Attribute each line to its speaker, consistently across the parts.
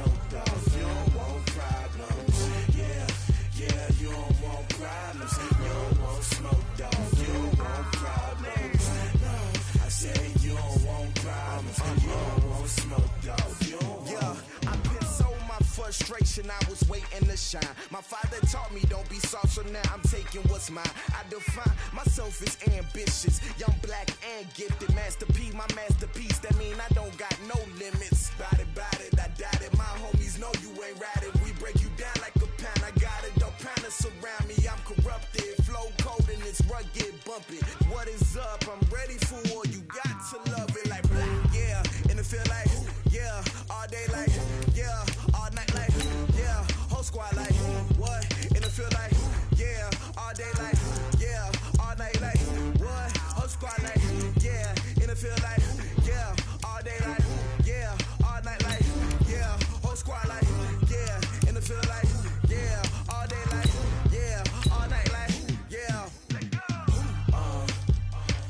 Speaker 1: smoke, dog. You don't want problems. Yeah, yeah, you don't want problems. You don't want smoke, dog. You don't want problems. No, I say you don't want problems. You don't want smoke, dog. You don't want. I put so my frustration, I was waiting to shine. My father taught me don't be soft, so now I'm taking what's mine. I define myself as ambitious, young, black, and gifted. Masterpiece, my masterpiece. That mean I don't got no limits. Bout it, I doubt it. My homies know you ain't ratted. We break you down like a pound. I got it, don't pound to surround me. I'm corrupted, flow cold and it's rugged, bumpy. What is up? I'm ready for war. You got to love it like blah, yeah. And it feel like yeah, all day like yeah, all night like yeah, whole squad like what? And it feel like yeah, all day like yeah, all night like what? Whole squad like yeah, and it feel like yeah, all day like yeah, all night like yeah, whole squad like yeah, and it feel like yeah, all day like yeah, all night like yeah.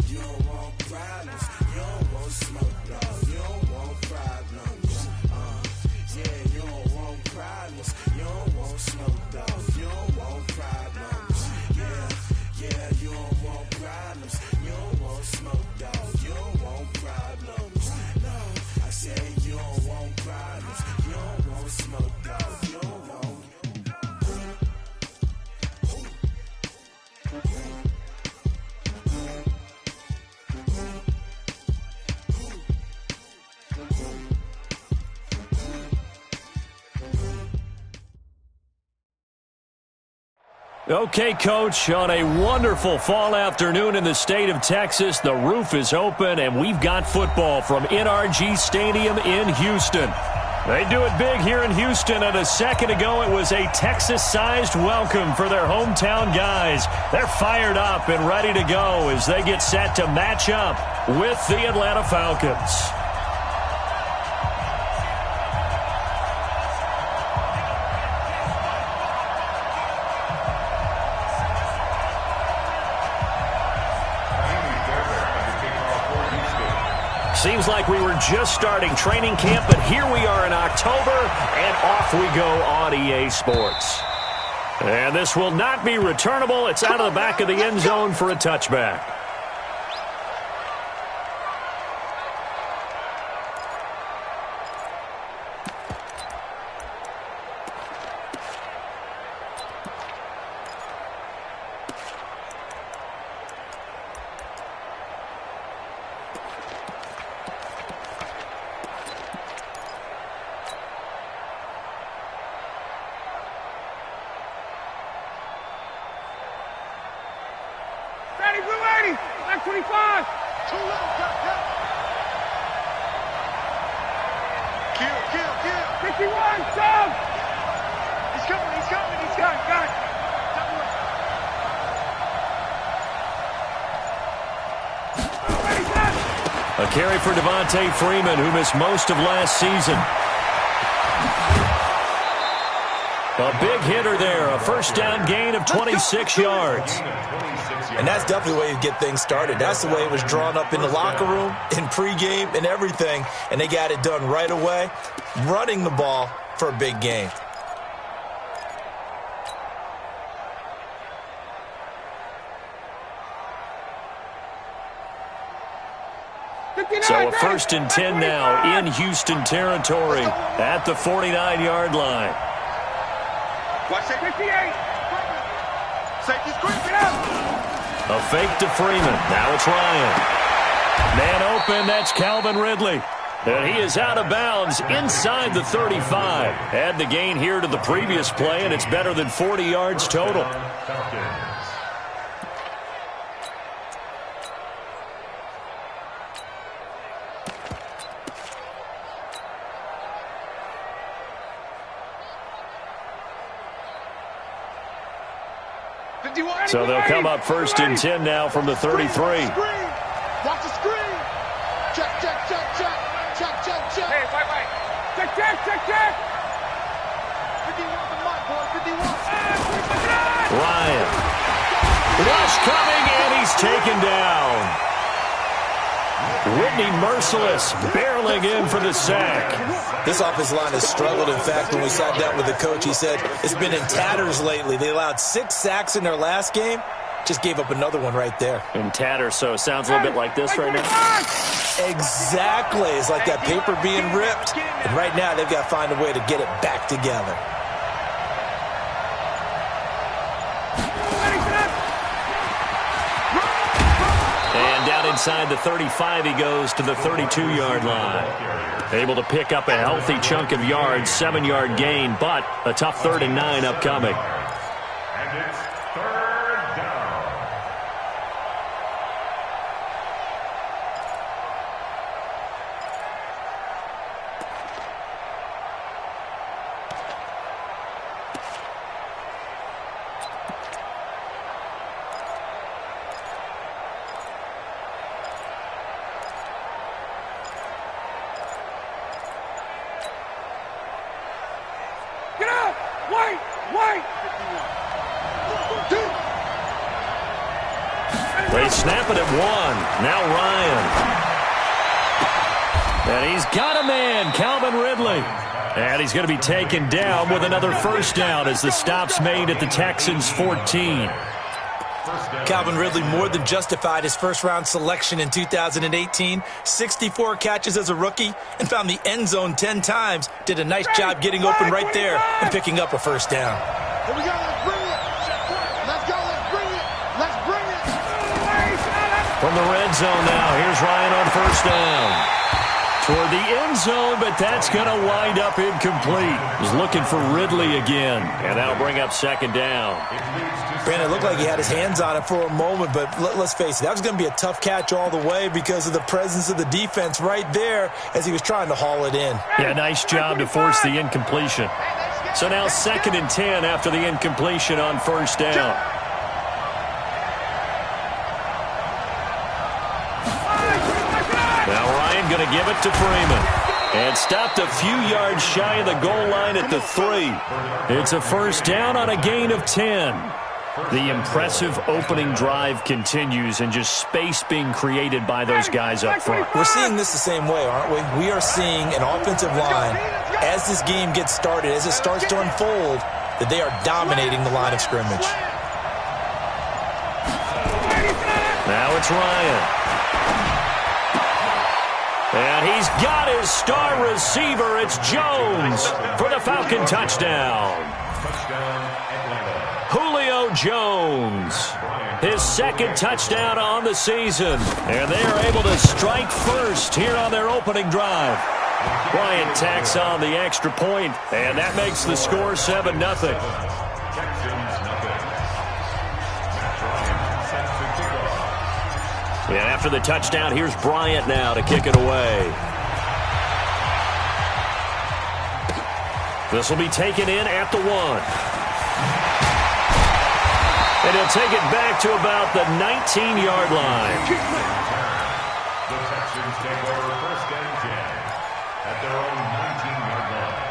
Speaker 1: You don't want problems, you don't want smoke, dog. You don't want problems. Yeah, you don't want problems, you don't want smoke, dog. You don't want problems. Yeah, yeah, you don't want problems, you don't want smoke, dog. You don't want problems. No, I say you don't want problems, you don't want smoke, dog. You don't want.
Speaker 2: Okay, Coach, on a wonderful fall afternoon in the state of Texas, the roof is open, and we've got football from NRG Stadium in Houston. They do it big here in Houston, and a second ago it was a Texas-sized welcome for their hometown guys. They're fired up and ready to go as they get set to match up with the Atlanta Falcons. Seems like we were just starting training camp, but here we are in October, and off we go on EA Sports. And this will not be returnable. It's out of the back of the end zone for a touchback. A carry for Devontae Freeman, who missed most of last season. A big hitter there, a first down gain of 26 yards.
Speaker 3: And that's definitely the way you get things started. That's the way it was drawn up in the locker room, in pregame, and everything. And they got it done right away, running the ball for a big game.
Speaker 2: So a 1st and 10 now in Houston territory at the 49-yard line. A fake to Freeman. Now it's Ryan. Man open, that's Calvin Ridley. And he is out of bounds inside the 35. Add the gain here to the previous play, and it's better than 40 yards total. So they'll come up 1st and 10 now from the 33.
Speaker 4: Watch the screen. Check. Hey, wait. Check. 51 the mark, boy. 51.
Speaker 2: Ryan. Rush coming, and he's taken down. Whitney Merciless barreling in for the sack.
Speaker 3: This offensive line has struggled. In fact, when we sat down with the coach, he said it's been in tatters lately. They allowed 6 sacks in their last game. Just gave up another one right there.
Speaker 2: In tatters, so it sounds a little bit like this right now.
Speaker 3: Exactly. It's like that paper being ripped. And right now, they've got to find a way to get it back together.
Speaker 2: And down inside the 35, he goes to the 32-yard line. Able to pick up a healthy chunk of yards, 7-yard gain, but a tough 3rd and 9 upcoming.
Speaker 5: And it's 3rd down.
Speaker 4: Get up! Wait!
Speaker 2: They snap it at 1. Now Ryan. And he's got a man, Calvin Ridley. And he's going to be taken down with another first down as the stop's made at the Texans' 14.
Speaker 3: Calvin Ridley more than justified his first-round selection in 2018. 64 catches as a rookie and found the end zone 10 times. Did a nice job getting open right there and picking up a first down.
Speaker 4: Here we go, let's bring it! Let's go, let's bring it! Let's bring it!
Speaker 2: From the red zone now, here's Ryan on first down. Toward the end zone, but that's going to wind up incomplete. He's looking for Ridley again, and that'll bring up second down.
Speaker 3: Brandon, it looked like he had his hands on it for a moment, but let's face it, that was going to be a tough catch all the way because of the presence of the defense right there as he was trying to haul it in.
Speaker 2: Yeah, nice job to force the incompletion. So now 2nd and 10 after the incompletion on first down. Now Ryan going to give it to Freeman. And stopped a few yards shy of the goal line at the 3. It's a first down on a gain of 10. The impressive opening drive continues and just space being created by those guys up front.
Speaker 3: We're seeing this the same way, aren't we? We are seeing an offensive line, as this game gets started, as it starts to unfold, that they are dominating the line of scrimmage.
Speaker 2: Now it's Ryan. And he's got his star receiver. It's Jones for the Falcon touchdown. Julio Jones, his 2nd touchdown on the season. And they are able to strike first here on their opening drive. Bryant tacks on the extra point, and that makes the score 7-0. And after the touchdown, here's Bryant now to kick it away. This will be taken in at the 1. And he'll take it back to about the 19-yard line.
Speaker 5: The Texans take over 1st and 10 at their own 19-yard line.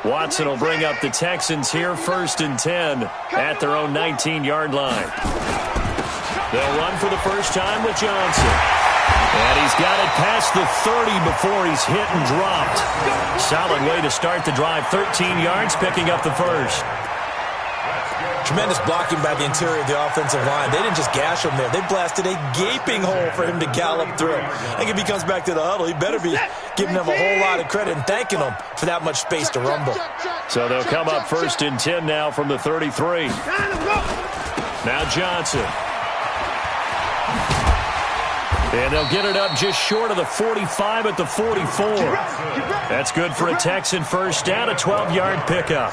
Speaker 2: Watson will bring up the Texans here 1st and 10 at their own 19-yard line. They'll run for the first time with Johnson. And he's got it past the 30 before he's hit and dropped. Solid way to start the drive. 13 yards, picking up the first.
Speaker 3: Tremendous blocking by the interior of the offensive line. They didn't just gash him there. They blasted a gaping hole for him to gallop through. I think if he comes back to the huddle, he better be giving them a whole lot of credit and thanking them for that much space to rumble.
Speaker 2: So they'll come up 1st and 10 now from the 33. Now Johnson. And they'll get it up just short of the 45 at the 44. That's good for a Texan first down, a 12-yard pickup.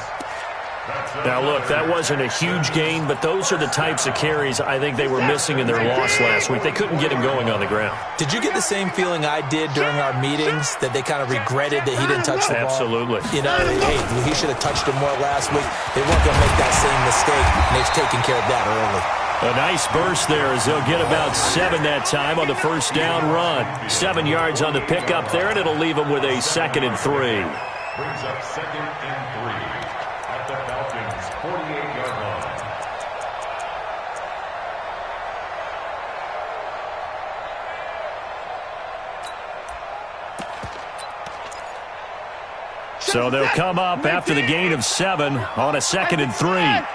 Speaker 2: Now, look, that wasn't a huge gain, but those are the types of carries I think they were missing in their loss last week. They couldn't get him going on the ground.
Speaker 3: Did you get the same feeling I did during our meetings, that they kind of regretted that he didn't touch the ball?
Speaker 2: Absolutely.
Speaker 3: You know, hey, he should have touched him more last week. They weren't going to make that same mistake, and they've taken care of that early.
Speaker 2: A nice burst there as they'll get about 7 that time on the first down run. 7 yards on the pickup there, and it'll leave them with a 2nd and 3.
Speaker 5: brings up 2nd and 3 at the Falcons' 48-yard line.
Speaker 2: So they'll come up after the gain of 7 on a 2nd and 3.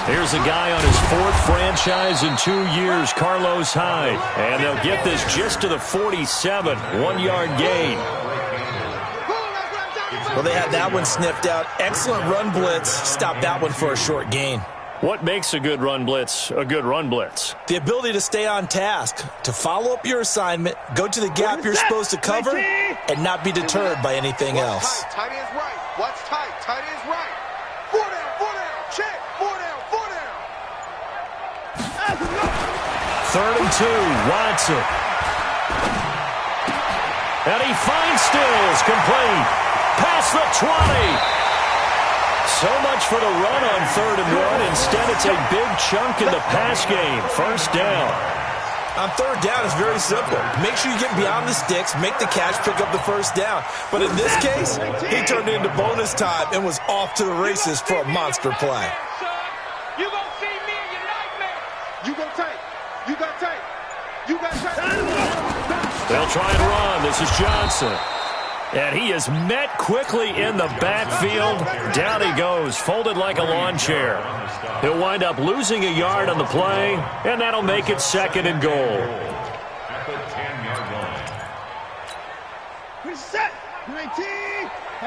Speaker 2: Here's a guy on his 4th franchise in 2 years, Carlos Hyde. And they'll get this just to the 47, 1-yard gain.
Speaker 3: Well, they had that one sniffed out. Excellent run blitz. Stop that one for a short gain.
Speaker 2: What makes a good run blitz a good run blitz?
Speaker 3: The ability to stay on task, to follow up your assignment, go to the gap you're supposed to cover, and not be deterred by anything else.
Speaker 4: Tight end's right. Watch tight. Tight end's right. 4 down. Check. 4 down.
Speaker 2: 3rd and 2, Watson. And he finds Stills, complete. Past the 20. So much for the run on 3rd and 1. Instead, it's a big chunk in the pass game. 1st down.
Speaker 3: On 3rd down, it's very simple. Make sure you get beyond the sticks, make the catch, pick up the 1st down. But in this case, he turned it into bonus time and was off to the races for a monster play.
Speaker 4: You gonna see me in your nightmare. You got tape.
Speaker 2: They'll try and run. This is Johnson. And he is met quickly in the backfield. Down he goes, folded like a lawn chair. He'll wind up losing a yard on the play, and that'll make it 2nd and goal.
Speaker 5: At the 10-yard line.
Speaker 4: Reset. 19. 59.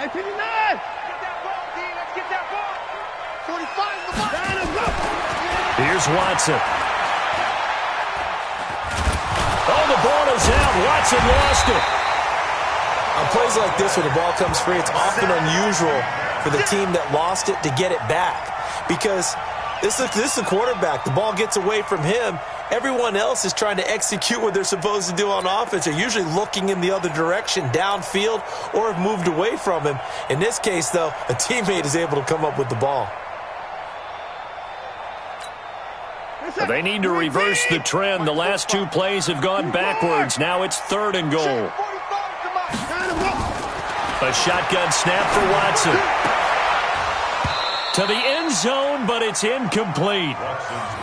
Speaker 4: Get that ball, D. Let's get that ball. 45.
Speaker 2: Here's Watson. Oh, the ball is out. Watson lost it.
Speaker 3: On plays like this, when the ball comes free, it's often unusual for the team that lost it to get it back. Because this is the quarterback. The ball gets away from him. Everyone else is trying to execute what they're supposed to do on offense. They're usually looking in the other direction, downfield, or have moved away from him. In this case, though, a teammate is able to come up with the ball.
Speaker 2: They need to reverse the trend. The last 2 plays have gone backwards. Now it's 3rd and goal. A shotgun snap for Watson. To the end zone, but it's incomplete.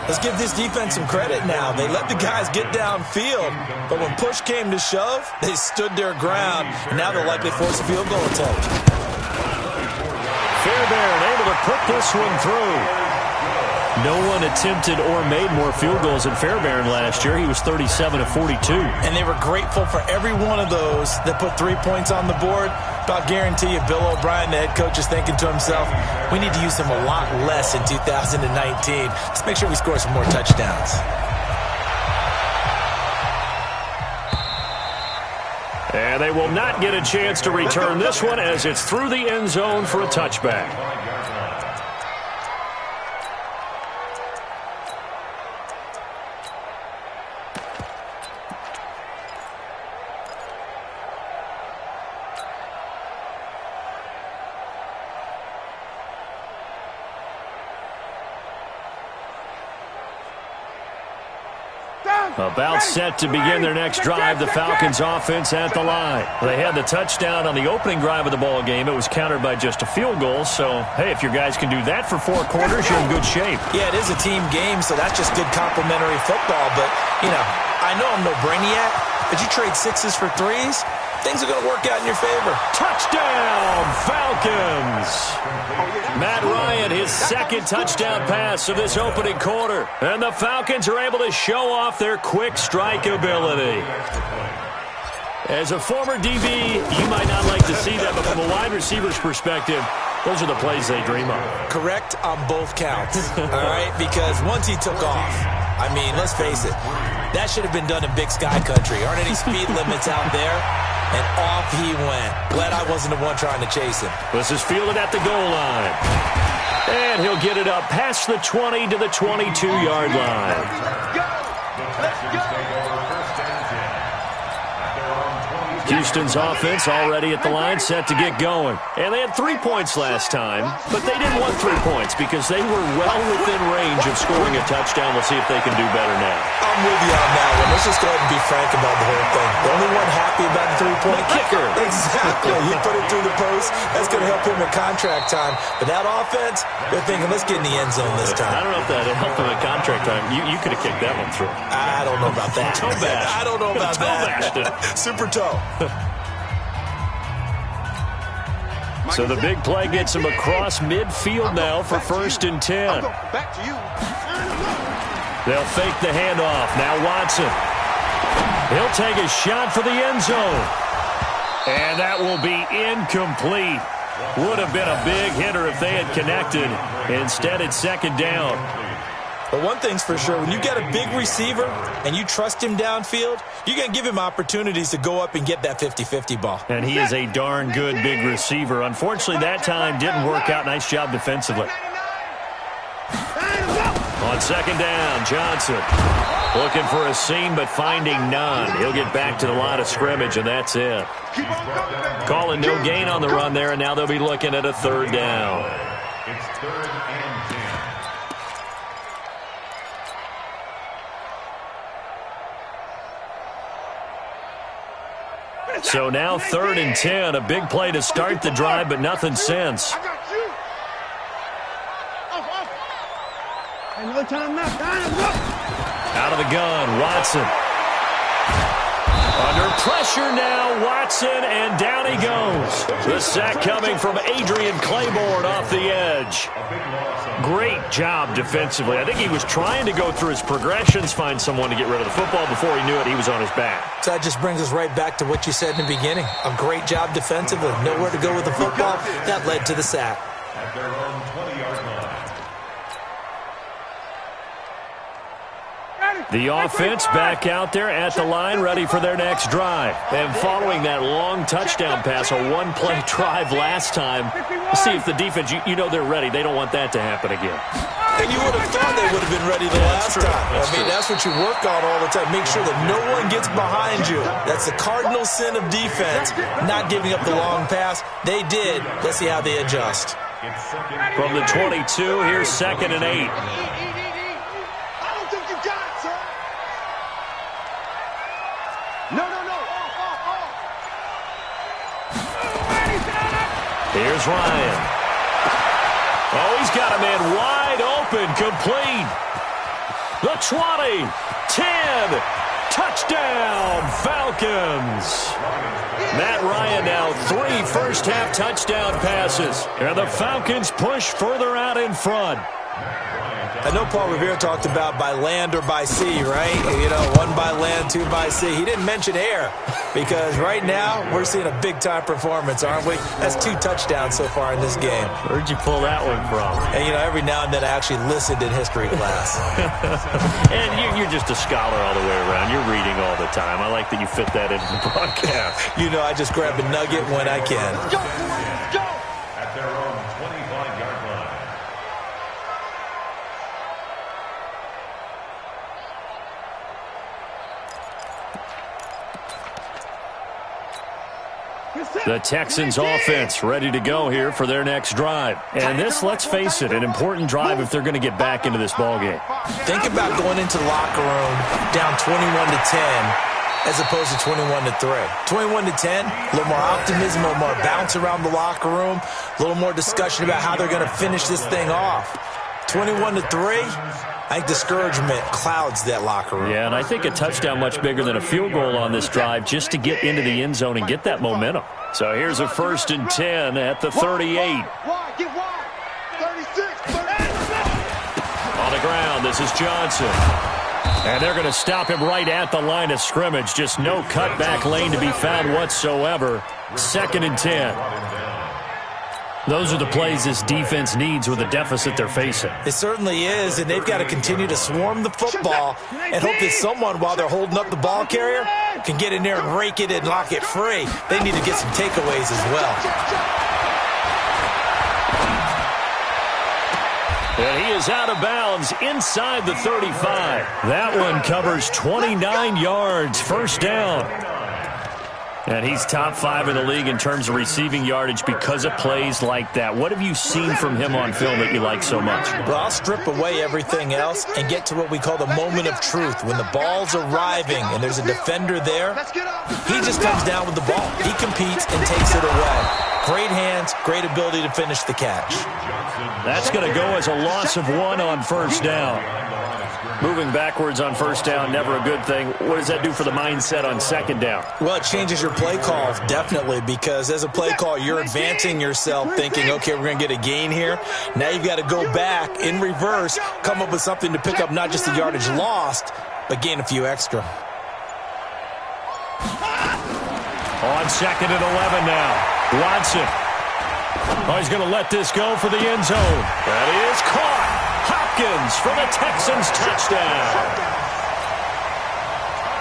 Speaker 3: Let's give this defense some credit now. They let the guys get downfield, but when push came to shove, they stood their ground, and now they'll likely force a field goal attempt.
Speaker 2: Fairbairn able to put this one through. No one attempted or made more field goals than Fairbairn last year. He was 37 of 42.
Speaker 3: And they were grateful for every one of those that put 3 points on the board. But I'll guarantee you, Bill O'Brien, the head coach, is thinking to himself, we need to use him a lot less in 2019. Let's make sure we score some more touchdowns.
Speaker 2: And they will not get a chance to return this one as it's through the end zone for a touchback. About set to begin their next drive, the Falcons offense at the line. They had the touchdown on the opening drive of the ball game. It was countered by just a field goal. So, hey, if your guys can do that for 4 quarters, you're in good shape.
Speaker 3: Yeah, it is a team game, so that's just good complimentary football. But, you know, I know I'm no brainiac, but you trade 6s for 3s, things are going to work out in your favor.
Speaker 2: Touchdown, Falcons! Matt Ryan, his 2nd touchdown pass of this opening quarter. And the Falcons are able to show off their quick strike ability. As a former DB, you might not like to see that, but from a wide receiver's perspective, those are the plays they dream of.
Speaker 3: Correct on both counts, all right? Because once he took off, I mean, let's face it, that should have been done in Big Sky Country. Aren't any speed limits out there? And off he went. Glad I wasn't the one trying to chase him.
Speaker 2: This is fielded at the goal line. And he'll get it up past the 20 to the 22-yard line.
Speaker 5: The Texans take over 1st and 10 at their own 27.
Speaker 2: Houston's offense already at the line, set to get going. And they had 3 points last time, but they didn't want 3 points because they were well within range of scoring a touchdown. We'll see if they can do better now.
Speaker 3: I'm with you on that one. Let's just go ahead and be frank about the whole thing. The only one happy about the 3-point
Speaker 2: kicker.
Speaker 3: Exactly. He put it through the post. That's going to help him in contract time. But that offense, they're thinking, let's get in the end zone this time.
Speaker 2: I don't know if that helped him in contract time. You could have kicked that one through.
Speaker 3: I don't know about that.
Speaker 2: Toe bash.
Speaker 3: I don't know about that. Super toe.
Speaker 2: So the big play gets him across midfield now for 1st and 10.
Speaker 4: Back to you.
Speaker 2: They'll fake the handoff. Now Watson. He'll take a shot for the end zone. And that will be incomplete. Would have been a big hitter if they had connected. Instead, it's 2nd down.
Speaker 3: But one thing's for sure, when you get a big receiver and you trust him downfield, you're going to give him opportunities to go up and get that 50-50 ball.
Speaker 2: And he is a darn good big receiver. Unfortunately, that time didn't work out. Nice job defensively. On 2nd down, Johnson looking for a seam but finding none. He'll get back to the line of scrimmage, and that's it. Calling no gain on the run there, and now they'll be looking at a 3rd down.
Speaker 5: It's 3rd and 10.
Speaker 2: So now 3rd and 10, a big play to start the drive, but nothing since.
Speaker 4: No time left.
Speaker 2: Out of the gun, Watson. Under pressure now, Watson, and down he goes. The sack coming from Adrian Claiborne off the edge. Great job defensively. I think he was trying to go through his progressions, find someone to get rid of the football. Before he knew it, he was on his back.
Speaker 3: So that just brings us right back to what you said in the beginning. A great job defensively. Nowhere to go with the football. That led to the sack.
Speaker 5: At their own 20-yard line.
Speaker 2: The offense back out there at the line, ready for their next drive. And following that long touchdown pass, a one-play drive last time, we'll see if the defense, you know they're ready. They don't want that to happen again.
Speaker 3: And you would have thought they would have been ready the last time. That's what you work on all the time. Make sure that no one gets behind you. That's the cardinal sin of defense, not giving up the long pass. They did. Let's see how they adjust.
Speaker 2: From the 22, here's 2nd and 8. Here's Ryan. Oh, he's got a man wide open, complete. The 20, 10, touchdown, Falcons. Matt Ryan now 3 first-half touchdown passes. And the Falcons push further out in front.
Speaker 3: I know Paul Revere talked about by land or by sea, right? You know, 1 by land, 2 by sea. He didn't mention air because right now we're seeing a big-time performance, aren't we? That's 2 touchdowns so far in this game.
Speaker 2: Where'd you pull that one from?
Speaker 3: And, you know, every now and then I actually listened in history class.
Speaker 2: And you're just a scholar all the way around. You're reading all the time. I like that you fit that into the broadcast.
Speaker 3: You know, I just grab a nugget when I can.
Speaker 5: At their own 25-yard line.
Speaker 2: The Texans offense ready to go here for their next drive. And this, let's face it, an important drive if they're going to get back into this ballgame.
Speaker 3: Think about going into the locker room down 21-10 as opposed to 21-3. 21-10, a little more optimism, a little more bounce around the locker room, a little more discussion about how they're going to finish this thing off. 21-3, I think discouragement clouds that locker room.
Speaker 2: Yeah, and I think a touchdown much bigger than a field goal on this drive just to get into the end zone and get that momentum. So here's a 1st and 10 at the 38.
Speaker 4: Get wide. 36.
Speaker 2: On the ground, this is Johnson. And they're going to stop him right at the line of scrimmage. Just no cutback lane to be found whatsoever. 2nd and 10. Those are the plays this defense needs with the deficit they're facing.
Speaker 3: It certainly is, and they've got to continue to swarm the football and hope that someone, while they're holding up the ball carrier, can get in there and rake it and lock it free. They need to get some takeaways as well.
Speaker 2: And he is out of bounds inside the 35. That one covers 29 yards. 1st down. And he's top 5 in the league in terms of receiving yardage because of plays like that. What have you seen from him on film that you like so much?
Speaker 3: Well, I'll strip away everything else and get to what we call the moment of truth. When the ball's arriving and there's a defender there, he just comes down with the ball. He competes and takes it away. Great hands, great ability to finish the catch.
Speaker 2: That's going to go as a loss of 1 on first down. Moving backwards on first down, never a good thing. What does that do for the mindset on second down?
Speaker 3: Well, it changes your play call, definitely, because as a play call, you're advancing yourself thinking, okay, we're going to get a gain here. Now you've got to go back in reverse, come up with something to pick up not just the yardage lost, but gain a few extra.
Speaker 2: On second and 11 now. Watson. Oh, he's going to let this go for the end zone. That is caught. Hopkins for the Texans touchdown.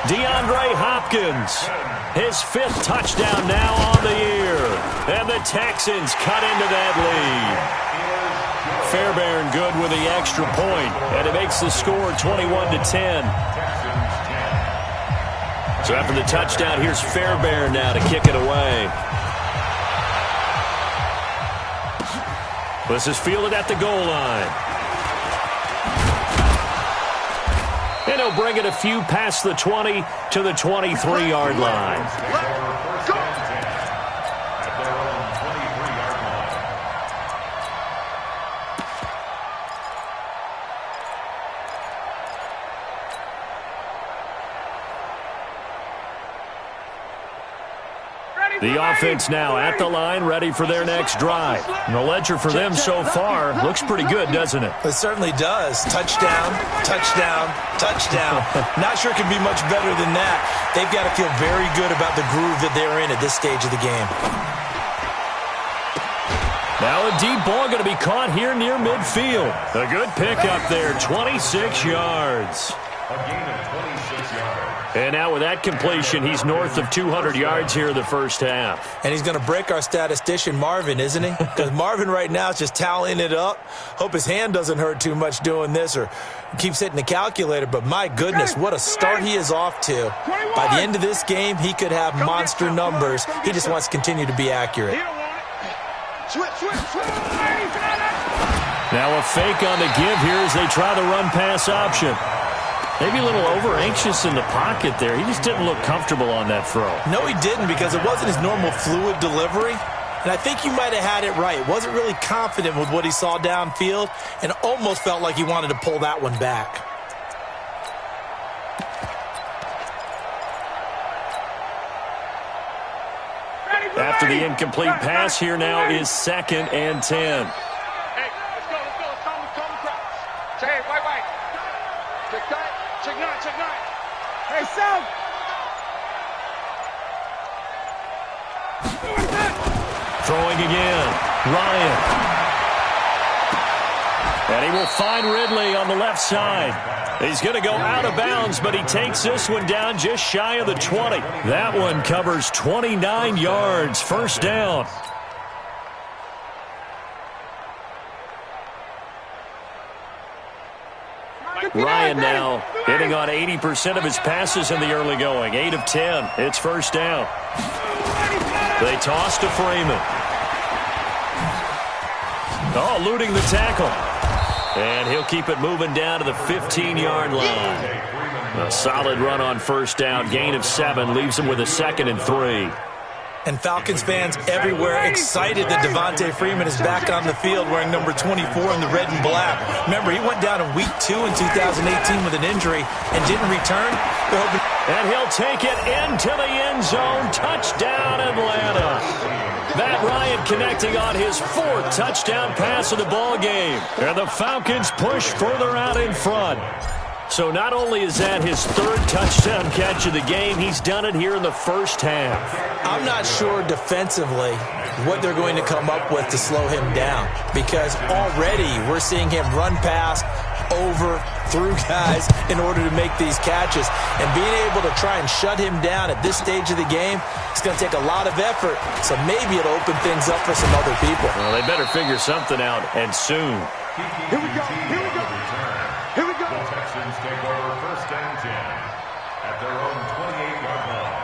Speaker 2: DeAndre Hopkins, his 5th touchdown now on the year. And the Texans cut into that lead. Fairbairn good with the extra point, and it makes the score 21-10. So after the touchdown, here's Fairbairn now to kick it away. This is fielded at the goal line. And he'll bring it a few past the 20 to the 23-yard line. The offense now at the line, ready for their next drive. And the ledger for them so far looks pretty good, doesn't it?
Speaker 3: It certainly does. Touchdown, touchdown, touchdown. Not sure it can be much better than that. They've got to feel very good about the groove that they're in at this stage of the game.
Speaker 2: Now a deep ball going to be caught here near midfield. A good pickup there, 26 yards.
Speaker 5: A gain of 26 yards.
Speaker 2: And now with that completion, he's north of 200 yards here in the first half.
Speaker 3: And he's going to break our statistician, Marvin, isn't he? Because Marvin right now is just tallying it up. Hope his hand doesn't hurt too much doing this or keeps hitting the calculator. But my goodness, what a start he is off to. By the end of this game, he could have monster numbers. He just wants to continue to be accurate.
Speaker 2: Now a fake on the give here as they try the run-pass option. Maybe a little over-anxious in the pocket there. He just didn't look comfortable on that throw.
Speaker 3: No, he didn't, because it wasn't his normal fluid delivery. And I think you might have had it right. Wasn't really confident with what he saw downfield and almost felt like he wanted to pull that one back.
Speaker 2: After the incomplete pass, here now is 2nd and 10.
Speaker 4: Hey, let's go. Let's come across. Say, wait. Check tight. Check nine. Hey, South.
Speaker 2: Throwing again. Ryan. And he will find Ridley on the left side. He's going to go out of bounds, but he takes this one down just shy of the 20. That one covers 29 yards. First down. Ryan now hitting on 80% of his passes in the early going. 8 of 10. It's first down. They toss to Freeman. Oh, eluding the tackle. And he'll keep it moving down to the 15-yard line. A solid run on first down. Gain of 7 leaves him with a 2nd and 3.
Speaker 3: And Falcons fans everywhere excited that Devontae Freeman is back on the field wearing number 24 in the red and black. Remember, he went down in week 2 in 2018 with an injury and didn't return.
Speaker 2: And he'll take it into the end zone. Touchdown, Atlanta. Matt Ryan connecting on his 4th touchdown pass of the ball game. And the Falcons push further out in front. So not only is that his 3rd touchdown catch of the game, he's done it here in the first half.
Speaker 3: I'm not sure defensively what they're going to come up with to slow him down, because already we're seeing him run past, over, through guys in order to make these catches. And being able to try and shut him down at this stage of the game, it's going to take a lot of effort. So maybe it'll open things up for some other people.
Speaker 2: Well, they better figure something out, and soon.
Speaker 4: Here we go.
Speaker 5: The Texans take over 1st and 10 at their own 28-yard line.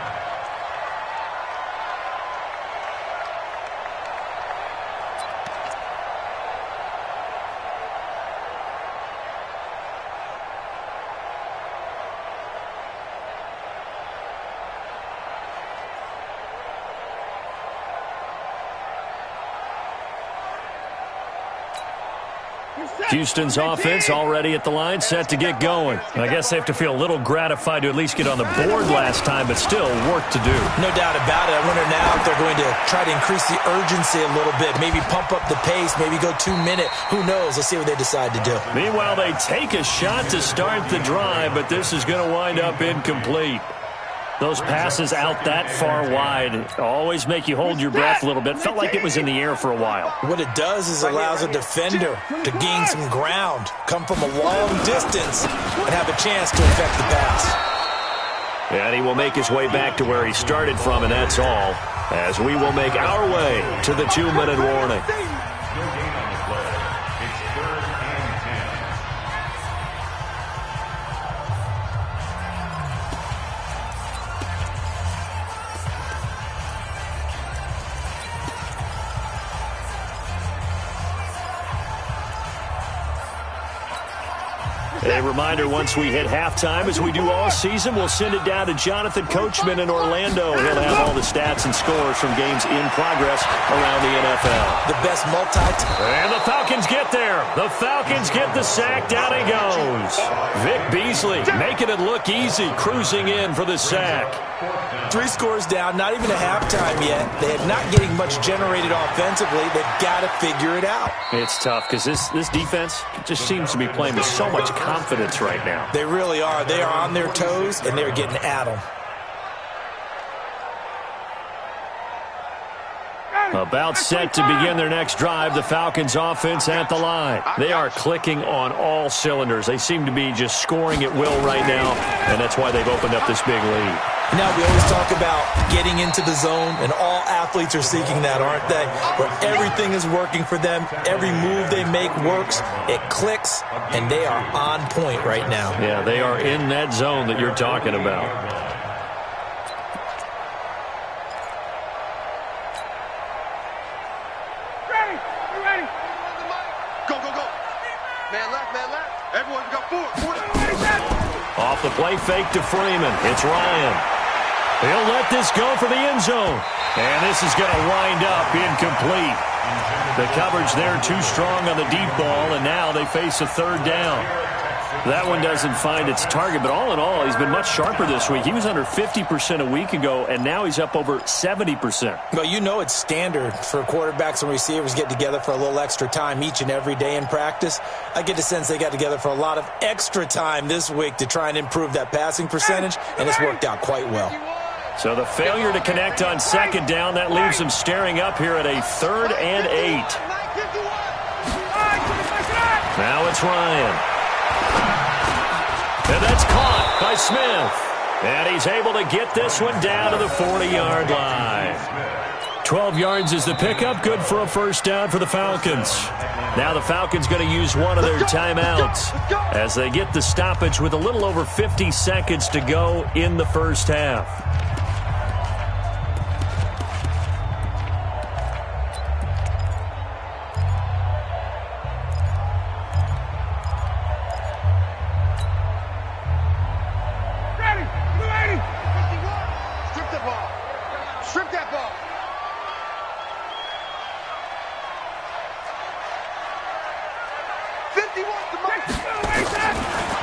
Speaker 2: Houston's offense already at the line, set to get going. I guess they have to feel a little gratified to at least get on the board last time, but still work to do.
Speaker 3: No doubt about it. I wonder now if they're going to try to increase the urgency a little bit, maybe pump up the pace, maybe go 2-minute. Who knows? Let's see what they decide to do.
Speaker 2: Meanwhile, they take a shot to start the drive, but this is going to wind up incomplete. Those passes out that far wide always make you hold your breath a little bit. Felt like it was in the air for a while.
Speaker 3: What it does is allows a defender to gain some ground, come from a long distance, and have a chance to affect the pass.
Speaker 2: And he will make his way back to where he started from, and that's all, as we will make our way to the 2-minute warning.
Speaker 5: No gain on the play. It's 3rd and 10.
Speaker 2: A reminder, once we hit halftime, as we do all season, we'll send it down to Jonathan Coachman in Orlando. He'll have all the stats and scores from games in progress around the NFL.
Speaker 3: The best
Speaker 2: And the Falcons get there. The Falcons get the sack. Down he goes. Vic Beasley making it look easy, cruising in for the sack.
Speaker 3: 3 scores down, not even a halftime yet. They're not getting much generated offensively. They've got to figure it out.
Speaker 2: It's tough because this defense just seems to be playing with so much confidence right now.
Speaker 3: They really are. They are on their toes, and they're getting at them.
Speaker 2: About set to begin their next drive, the Falcons offense at the line. They are clicking on all cylinders. They seem to be just scoring at will right now, and that's why they've opened up this big lead.
Speaker 3: Now, we always talk about getting into the zone, and all athletes are seeking that, aren't they? Where everything is working for them, every move they make works, it clicks, and they are on point right now.
Speaker 2: Yeah, they are in that zone that you're talking about. Off the play fake to Freeman. It's Ryan. He'll let this go for the end zone. And this is going to wind up incomplete. The coverage there too strong on the deep ball, and now they face a 3rd down. That one doesn't find its target, but all in all, he's been much sharper this week. He was under 50% a week ago, and now he's up over 70%.
Speaker 3: Well, you know it's standard for quarterbacks and receivers get together for a little extra time each and every day in practice. I get the sense they got together for a lot of extra time this week to try and improve that passing percentage, and it's worked out quite well.
Speaker 2: So the failure to connect on 2nd down, that leaves them staring up here at a 3rd and 8. Now it's Ryan. And that's caught by Smith. And he's able to get this one down to the 40-yard line. 12 yards is the pickup, good for a 1st down for the Falcons. Now the Falcons going to use one of their timeouts as they get the stoppage with a little over 50 seconds to go in the 1st half.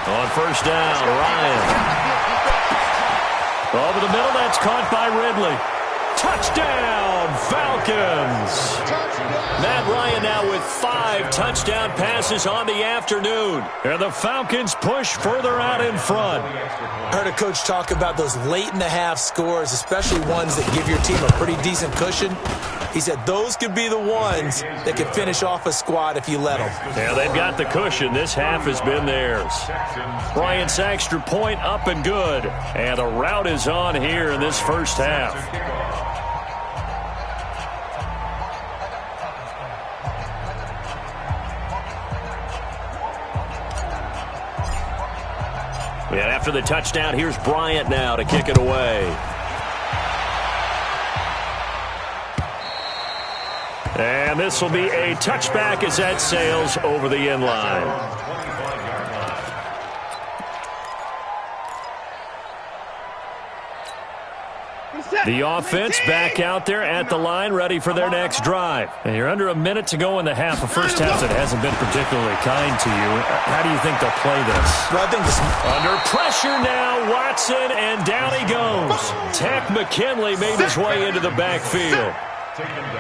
Speaker 2: On 1st down, Ryan. Over the middle, that's caught by Ridley. Touchdown, Falcons. Matt Ryan now with 5 touchdown passes on the afternoon. And the Falcons push further out in front.
Speaker 3: Heard a coach talk about those late-in-the-half scores, especially ones that give your team a pretty decent cushion. He said those could be the ones that could finish off a squad if you let them.
Speaker 2: Yeah, they've got the cushion. This half has been theirs. Bryant's extra point up and good. And the route is on here in this 1st half. And after the touchdown, here's Bryant now to kick it away. And this will be a touchback as that sails over the end line. The offense back out there at the line, ready for their next drive. And you're under a minute to go in the half. A first half that hasn't been particularly kind to you. How do you think they'll play this?
Speaker 3: Well, I think this...
Speaker 2: Under pressure now, Watson, and down he goes. Tech McKinley made his way into the backfield.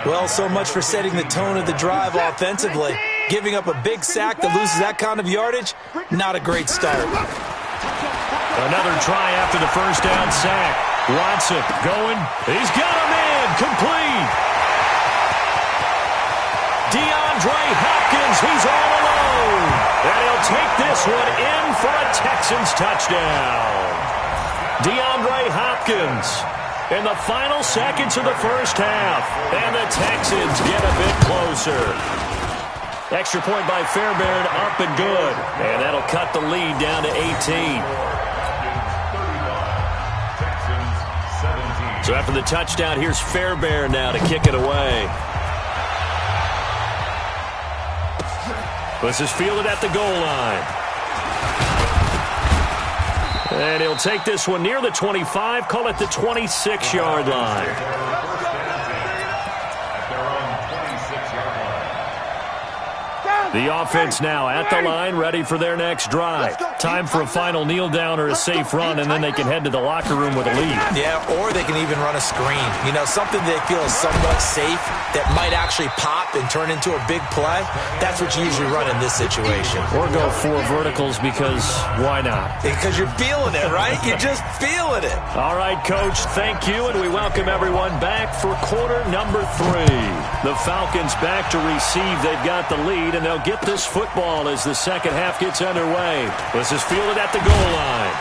Speaker 3: Well, so much for setting the tone of the drive offensively. Giving up a big sack that loses that kind of yardage, not a great start.
Speaker 2: Another try after the first down sack. Watson going. He's got him in. Complete. DeAndre Hopkins, he's all alone. And he'll take this one in for a Texans touchdown. DeAndre Hopkins in the final seconds of the first half. And the Texans get a bit closer. Extra point by Fairbairn, up and good. And that'll cut the lead down to 18. So after the touchdown, here's Fairbairn now to kick it away. This is fielded at the goal line. And he'll take this one near the 25, call it the 26-yard line. The offense now at the line, ready for their next drive. Time for a final kneel down or a safe run, and then they can head to the locker room with a lead.
Speaker 3: Yeah, or they can even run a screen. You know, something they feel is somewhat safe that might actually pop and turn into a big play. That's what you usually run in this situation.
Speaker 2: Or go 4 verticals because why not?
Speaker 3: Because you're feeling it, right? You're just feeling it.
Speaker 2: All right, Coach, thank you, and we welcome everyone back for quarter number 3. The Falcons back to receive. They've got the lead, and they'll get this football as the second half gets underway. This is fielded at the goal line.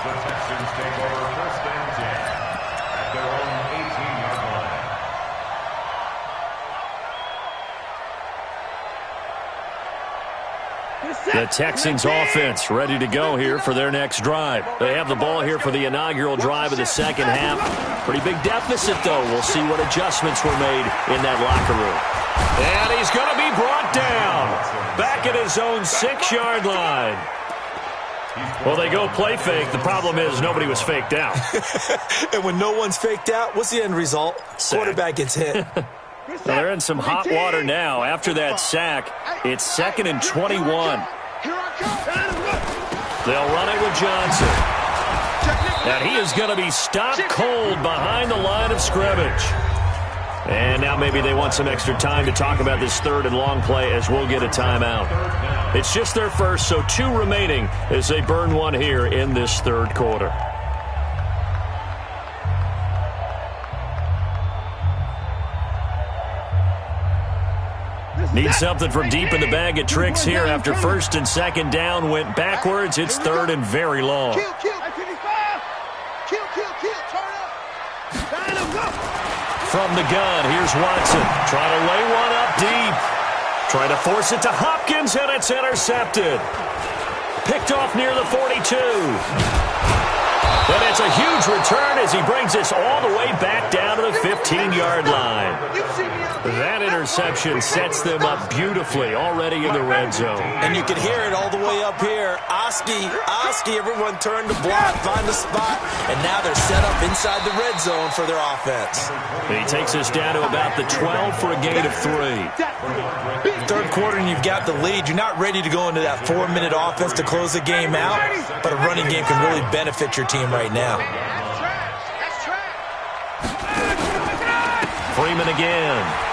Speaker 5: The Texans take over first and 10 at their own 18-yard line.
Speaker 2: The Texans offense ready to go here for their next drive. They have the ball here for the inaugural drive of the second half. Pretty big deficit, though. We'll see what adjustments were made in that locker room. And he's going to be brought down back at his own 6-yard line. Well, they go play fake. The problem is nobody was faked out.
Speaker 3: And when no one's faked out, what's the end result?
Speaker 2: Sack.
Speaker 3: Quarterback gets hit.
Speaker 2: Well, they're in some hot water now. After that sack, it's 2nd and 21. They'll run it with Johnson. And he is going to be stopped cold behind the line of scrimmage. And now maybe they want some extra time to talk about this 3rd and long play as we'll get a timeout. It's just their first, so 2 remaining as they burn one here in this 3rd quarter. Need something from deep in the bag of tricks here after 1st and 2nd down went backwards. It's 3rd and very long. From the gun, here's Watson. Trying to lay one up deep. Trying to force it to Hopkins, and it's intercepted. Picked off near the 42. And it's a huge return as he brings this all the way back down to the 15-yard line. That interception sets them up beautifully already in the red zone.
Speaker 3: And you can hear it all the way up here. Oski, everyone turned to block, find a spot, and now they're set up inside the red zone for their offense.
Speaker 2: He takes us down to about the 12 for a gain of 3.
Speaker 3: 3rd quarter and you've got the lead. You're not ready to go into that 4-minute offense to close the game out, but a running game can really benefit your team right now.
Speaker 2: Freeman again.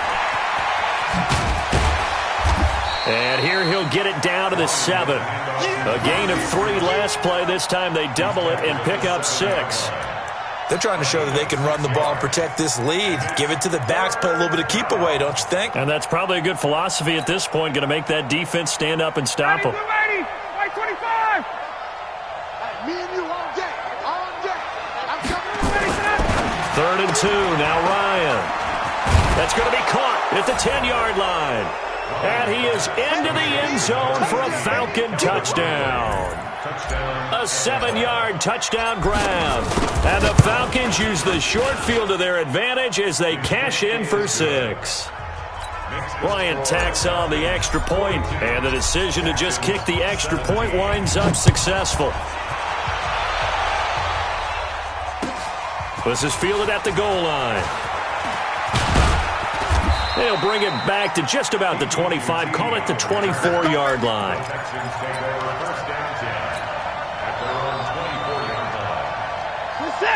Speaker 2: And here he'll get it down to the 7. A gain of 3 last play. This time they double it and pick up 6.
Speaker 3: They're trying to show that they can run the ball and protect this lead. Give it to the backs, play a little bit of keep away, don't you think?
Speaker 2: And that's probably a good philosophy at this point. Going to make that defense stand up and stop them.
Speaker 4: White 25. Me and you all day. All day. I'm coming ready.
Speaker 2: 3rd and 2. Now Ryan. That's going to be caught at the 10-yard line. And he is into the end zone for a Falcon touchdown. A 7-yard touchdown grab. And the Falcons use the short field to their advantage as they cash in for 6. Bryant tacks on the extra point, and the decision to just kick the extra point winds up successful. This is fielded at the goal line. They'll bring it back to just about the 25, call it the 24-yard line.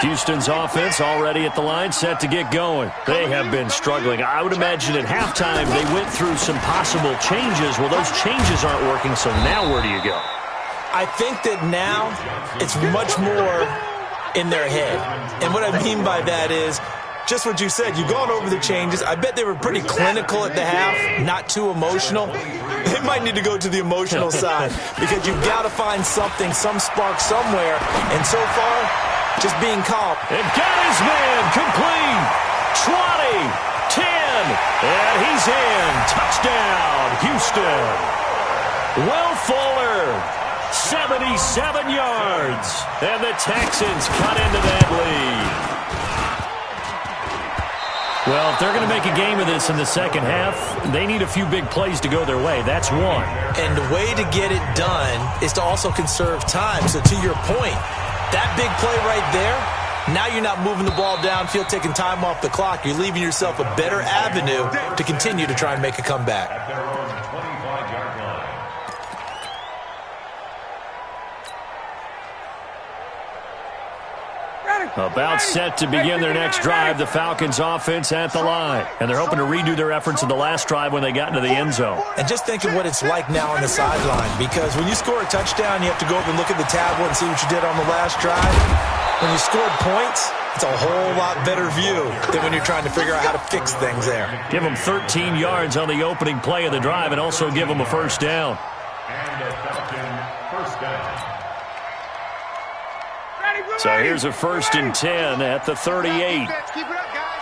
Speaker 2: Houston's offense already at the line, set to get going. They have been struggling. I would imagine at halftime they went through some possible changes. Well, those changes aren't working, so now where do you go?
Speaker 3: I think that now it's much more in their head. And what I mean by that is just what you said. You've gone over the changes. I bet they were pretty clinical at the half, not too emotional. They might need to go to the emotional side because you've got to find something, some spark somewhere. And so far, just being calm.
Speaker 2: And got his man complete. 20, 10, and he's in. Touchdown, Houston. Will Fuller, 77 yards. And the Texans cut into that lead. Well, if they're going to make a game of this in the second half, they need a few big plays to go their way. That's one.
Speaker 3: And the way to get it done is to also conserve time. So to your point, that big play right there, now you're not moving the ball downfield, taking time off the clock. You're leaving yourself a better avenue to continue to try and make a comeback.
Speaker 2: About set to begin their next drive, the Falcons offense at the line. And they're hoping to redo their efforts in the last drive when they got into the end zone.
Speaker 3: And just think of what it's like now on the sideline, because when you score a touchdown, you have to go over and look at the tablet and see what you did on the last drive. When you scored points, it's a whole lot better view than when you're trying to figure out how to fix things there.
Speaker 2: Give them 13 yards on the opening play of the drive and also give them a first down.
Speaker 5: And a Falcon first down.
Speaker 2: So here's a 1st and 10 at the 38.
Speaker 4: Keep it up, guys.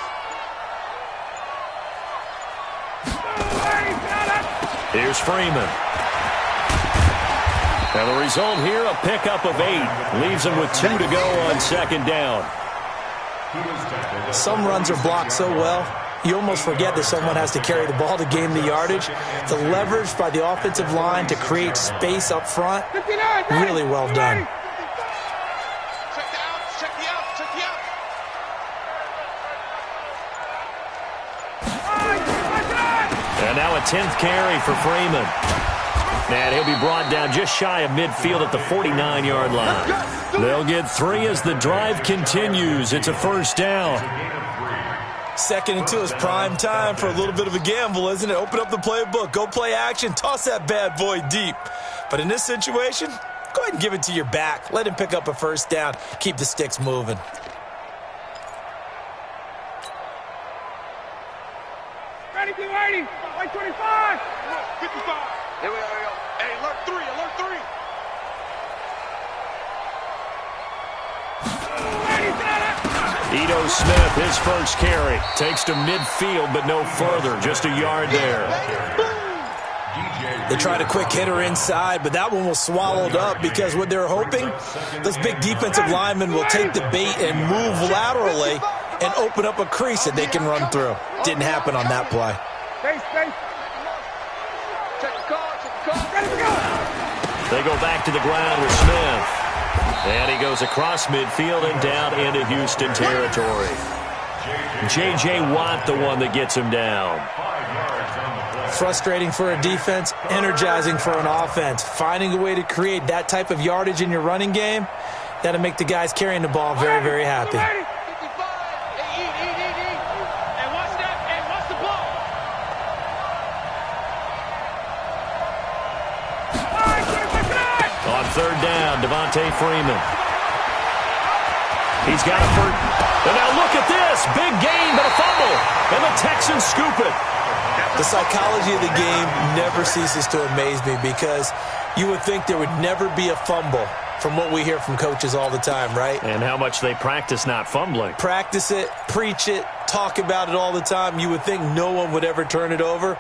Speaker 2: Here's Freeman. And the result here, a pickup of 8. Leaves them with 2 to go on second down.
Speaker 3: Some runs are blocked so well, you almost forget that someone has to carry the ball to gain the yardage. The leverage by the offensive line to create space up front, really well done.
Speaker 2: And now a 10th carry for Freeman. And he'll be brought down just shy of midfield at the 49-yard line. They'll get 3 as the drive continues. It's a first down.
Speaker 3: 2nd and 2 is prime time for a little bit of a gamble, isn't it? Open up the playbook, go play action, toss that bad boy deep. But in this situation, go ahead and give it to your back. Let him pick up a first down. Keep the sticks moving.
Speaker 4: Ready, be waiting. Like 25. 55. Here we go. Hey, alert 3, alert 3.
Speaker 2: Ito Smith, his first carry. Takes to midfield, but no further. Just a yard there.
Speaker 3: They tried a quick hitter inside, but that one was swallowed up because what they're hoping, those big defensive linemen will take the bait and move laterally and open up a crease that they can run through. Didn't happen on that play.
Speaker 2: They go back to the ground with Smith. And he goes across midfield and down into Houston territory. J.J. Watt, the one that gets him down.
Speaker 3: Frustrating for a defense, energizing for an offense. Finding a way to create that type of yardage in your running game, that'll make the guys carrying the ball very, very happy.
Speaker 2: On 3rd down, Devontae Freeman. He's got a first. And now look at this. Big gain, but a fumble. And the Texans scoop it.
Speaker 3: The psychology of the game never ceases to amaze me because you would think there would never be a fumble from what we hear from coaches all the time, right?
Speaker 2: And how much they practice not fumbling.
Speaker 3: Practice it, preach it, talk about it all the time. You would think no one would ever turn it over.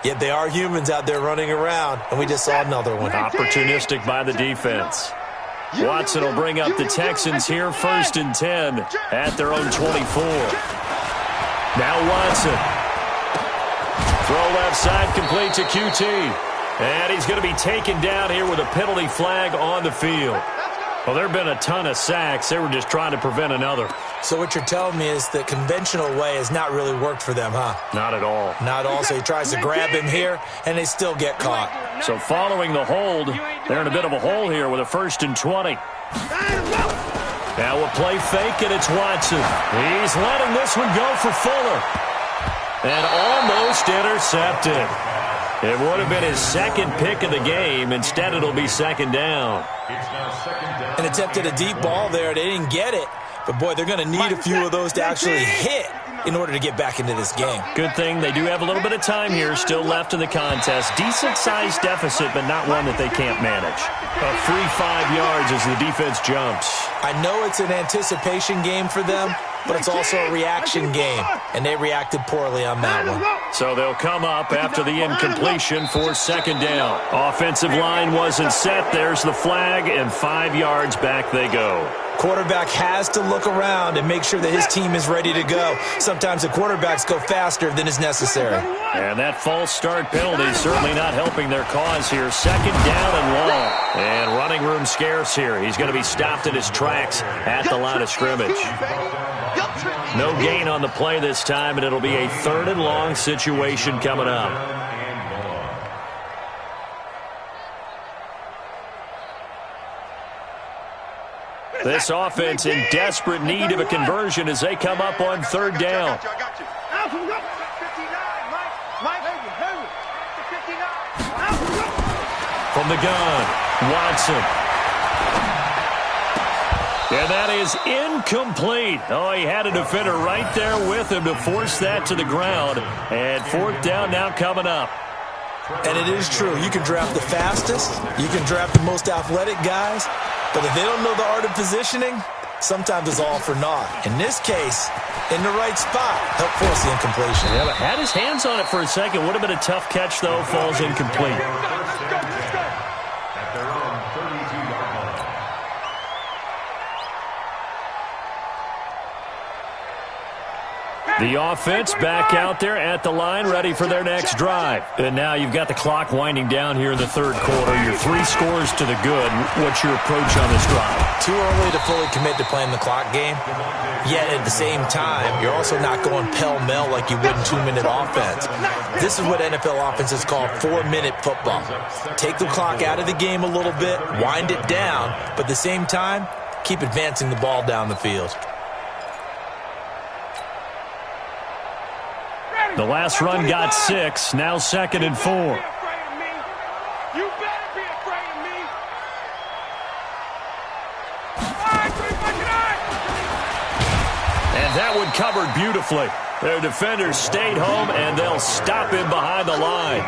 Speaker 3: Yet they are humans out there running around, and we just saw another one.
Speaker 2: Opportunistic by the defense. Watson will bring up the Texans here, 1st and 10 at their own 24. Now Watson. Throw left side, complete to QT. And he's going to be taken down here with a penalty flag on the field. Well, there have been a ton of sacks. They were just trying to prevent another.
Speaker 3: So what you're telling me is the conventional way has not really worked for them, huh?
Speaker 2: Not at all.
Speaker 3: Not at all. So he tries to grab him here, and they still get caught.
Speaker 2: So following the hold, they're in a bit of a hole here with a 1st and 20. Now we'll play fake, and it's Watson. He's letting this one go for Fuller. And almost intercepted. It would have been his 2nd pick of the game. Instead, it'll be 2nd down.
Speaker 3: And attempted a deep ball there. They didn't get it. But, boy, they're going to need a few of those to actually hit in order to get back into this game.
Speaker 2: Good thing they do have a little bit of time here still left in the contest. Decent-sized deficit, but not one that they can't manage. A free 5 yards as the defense jumps.
Speaker 3: I know it's an anticipation game for them, but it's also a reaction game, and they reacted poorly on that one.
Speaker 2: So they'll come up after the incompletion for 2nd down. Offensive line wasn't set. There's the flag, and 5 yards back they go.
Speaker 3: Quarterback has to look around and make sure that his team is ready to go. Sometimes the quarterbacks go faster than is necessary.
Speaker 2: And that false start penalty certainly not helping their cause here. 2nd down and long. And running room scarce here. He's going to be stopped in his tracks at the line of scrimmage. No gain on the play this time, and it'll be a 3rd and long situation coming up. This offense in desperate need of a conversion as they come up on 3rd down. From the gun, Watson. And that is incomplete. Oh, he had a defender right there with him to force that to the ground. And 4th down now coming up.
Speaker 3: And it is true. You can draft the fastest. You can draft the most athletic guys. But if they don't know the art of positioning, sometimes it's all for naught. In this case, in the right spot, helped force the incompletion.
Speaker 2: Yeah, but had his hands on it for a second. Would have been a tough catch, though. Falls incomplete. The offense back out there at the line, ready for their next drive. And now you've got the clock winding down here in the 3rd quarter. Your 3 scores to the good. What's your approach on this drive?
Speaker 3: Too early to fully commit to playing the clock game. Yet at the same time, you're also not going pell-mell like you would in 2-minute offense. This is what NFL offenses call 4-minute football. Take the clock out of the game a little bit, wind it down, but at the same time, keep advancing the ball down the field.
Speaker 2: The last run got 6, now 2nd and 4.
Speaker 4: You better be afraid of me.
Speaker 2: And that one covered beautifully. Their defenders stayed home, and they'll stop him behind the line.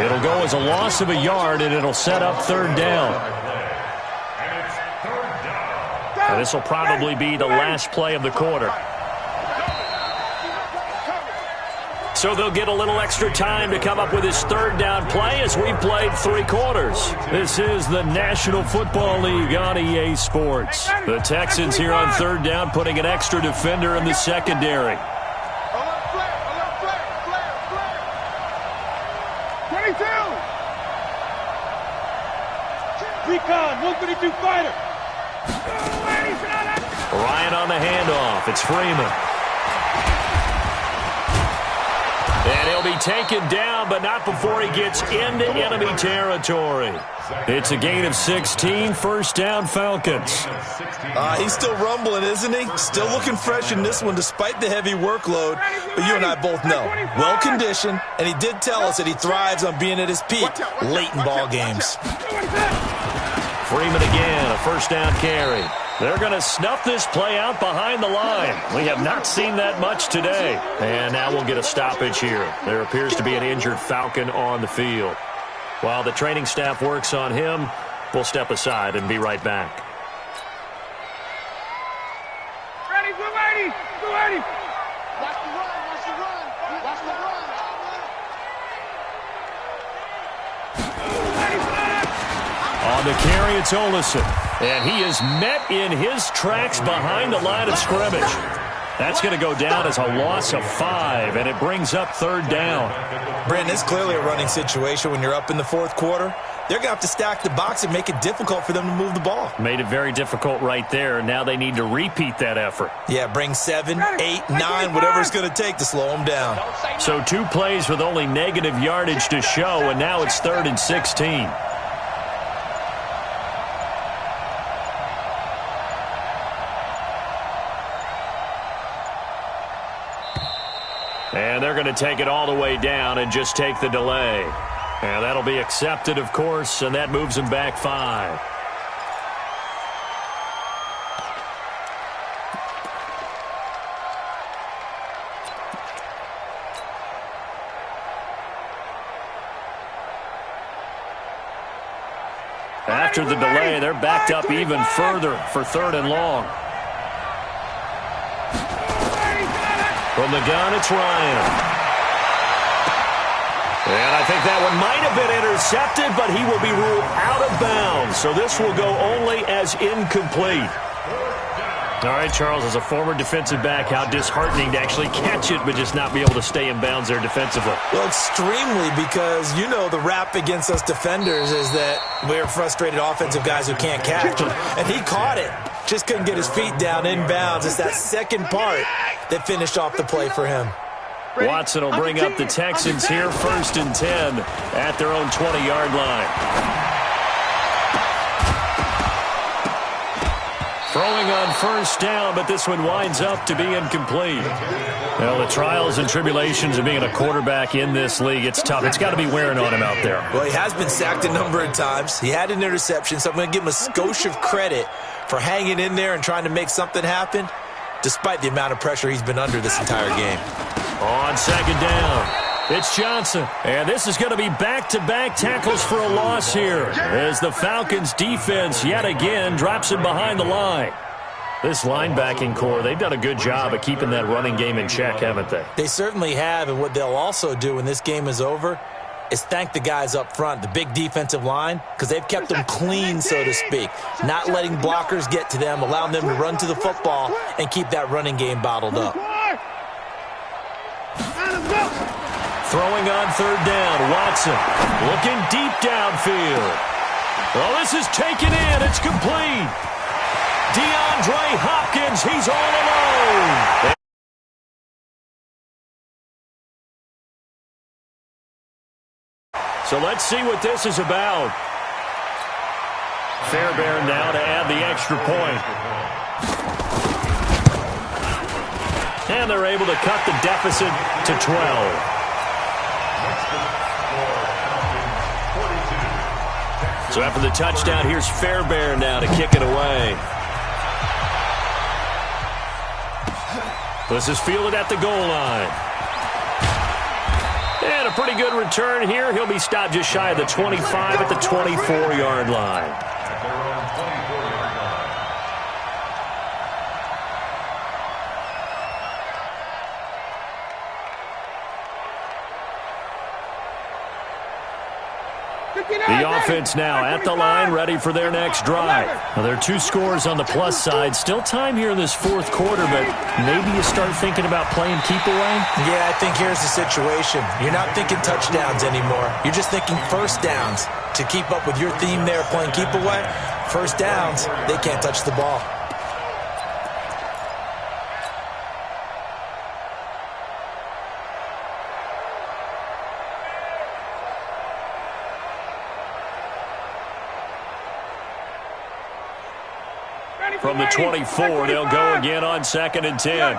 Speaker 2: It'll go as a loss of a yard, and it'll set up 3rd down. And this will probably be the last play of the quarter. So they'll get a little extra time to come up with his 3rd down play as we've played 3 quarters. This is the National Football League on EA Sports. The Texans here on 3rd down putting an extra defender in the secondary.
Speaker 4: 22. Recon, 132 fighter.
Speaker 2: Ryan on the handoff. It's Freeman. And he'll be taken down, but not before he gets into enemy territory. It's a gain of 16, 1st down Falcons.
Speaker 3: He's still rumbling, isn't he? Still looking fresh in this one despite the heavy workload. But you and I both know, well-conditioned, and he did tell us that he thrives on being at his peak late in ball games.
Speaker 2: Freeman again, a 1st down carry. They're going to snuff this play out behind the line. We have not seen that much today. And now we'll get a stoppage here. There appears to be an injured Falcon on the field. While the training staff works on him, we'll step aside and be right back.
Speaker 4: Ready, blue 80, blue 80.
Speaker 6: Watch the run, watch the run, watch the run.
Speaker 2: On the carry, it's Olesen. And he is met in his tracks behind the line of scrimmage. That's going to go down as a loss of 5, and it brings up 3rd down.
Speaker 3: Brandon, it's clearly a running situation when you're up in the 4th quarter. They're going to have to stack the box and make it difficult for them to move the ball.
Speaker 2: Made it very difficult right there. Now they need to repeat that effort.
Speaker 3: Yeah, bring 7, 8, 9, whatever it's going to take to slow them down.
Speaker 2: So 2 plays with only negative yardage to show, and now it's 3rd and 16. And they're going to take it all the way down and just take the delay. And that'll be accepted, of course, and that moves them back 5. After the delay, they're backed up even further for 3rd and long. From the gun, it's Ryan. And I think that one might have been intercepted, but he will be ruled out of bounds. So this will go only as incomplete. All right, Charles, as a former defensive back, how disheartening to actually catch it but just not be able to stay in bounds there defensively.
Speaker 3: Well, extremely, because you know the rap against us defenders is that we're frustrated offensive guys who can't catch. And he caught it. Just couldn't get his feet down in bounds. It's that second part that finished off the play for him.
Speaker 2: Watson will bring up the Texans here, 1st and 10 at their own 20-yard line. Throwing on 1st down, but this one winds up to be incomplete. Well, the trials and tribulations of being a quarterback in this league, it's tough. It's got to be wearing on him out there.
Speaker 3: Well, he has been sacked a number of times. He had an interception, so I'm going to give him a skosh of credit for hanging in there and trying to make something happen, despite the amount of pressure he's been under this entire game.
Speaker 2: On 2nd down, it's Johnson. And this is going to be back-to-back tackles for a loss here as the Falcons defense yet again drops him behind the line. This linebacking core, they've done a good job of keeping that running game in check, haven't they?
Speaker 3: They certainly have, and what they'll also do when this game is over is thank the guys up front, the big defensive line, because they've kept them clean, so to speak, not letting blockers get to them, allowing them to run to the football and keep that running game bottled up.
Speaker 2: Throwing on 3rd down, Watson looking deep downfield. Well, this is taken in. It's complete. DeAndre Hopkins, he's all alone. So let's see what this is about. Fairbairn now to add the extra point. And they're able to cut the deficit to 12. So after the touchdown, here's Fairbairn now to kick it away. This is fielded at the goal line. And a pretty good return here. He'll be stopped just shy of the 25 at the 24-yard line. The offense now at the line, ready for their next drive. Now, there are 2 scores on the plus side. Still time here in this 4th quarter, but maybe you start thinking about playing keep away?
Speaker 3: Yeah, I think here's the situation. You're not thinking touchdowns anymore. You're just thinking 1st downs. To keep up with your theme there, playing keep away, 1st downs, they can't touch the ball.
Speaker 2: From the 24, they'll go again on 2nd and 10.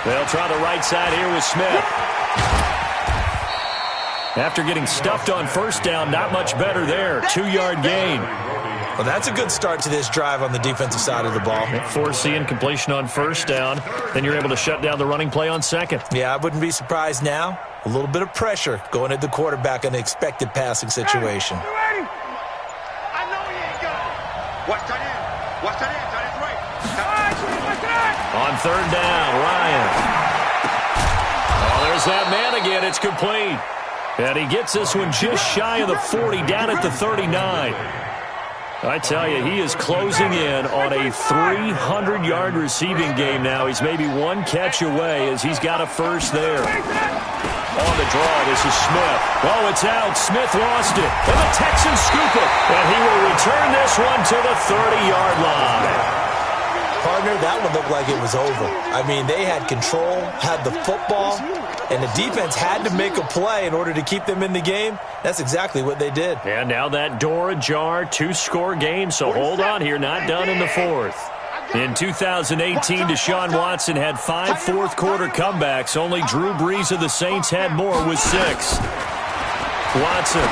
Speaker 2: They'll try the right side here with Smith. After getting stuffed on 1st down, not much better there. 2-yard gain.
Speaker 3: Well, that's a good start to this drive on the defensive side of the ball.
Speaker 2: Forcing completion on 1st down. Then you're able to shut down the running play on 2nd.
Speaker 3: Yeah, I wouldn't be surprised now. A little bit of pressure going at the quarterback in an expected passing situation.
Speaker 4: Watch that in. Watch that in. That is right.
Speaker 2: On 3rd down, Ryan. Oh, there's that man again. It's complete. And he gets this one just shy of the 40, down at the 39. I tell you, he is closing in on a 300-yard receiving game now. He's maybe one catch away as he's got a first there. On the draw, this is Smith. Oh, it's out. Smith lost it. And the Texans scoop it. And he will return this one to the 30-yard line.
Speaker 3: Partner, that one looked like it was over. I mean, they had control, had the football, and the defense had to make a play in order to keep them in the game. That's exactly what they did.
Speaker 2: And now that door ajar, 2-score game, so hold on here, not done in the fourth. In 2018, Deshaun Watson had 5 fourth-quarter comebacks. Only Drew Brees of the Saints had more with 6. Watson.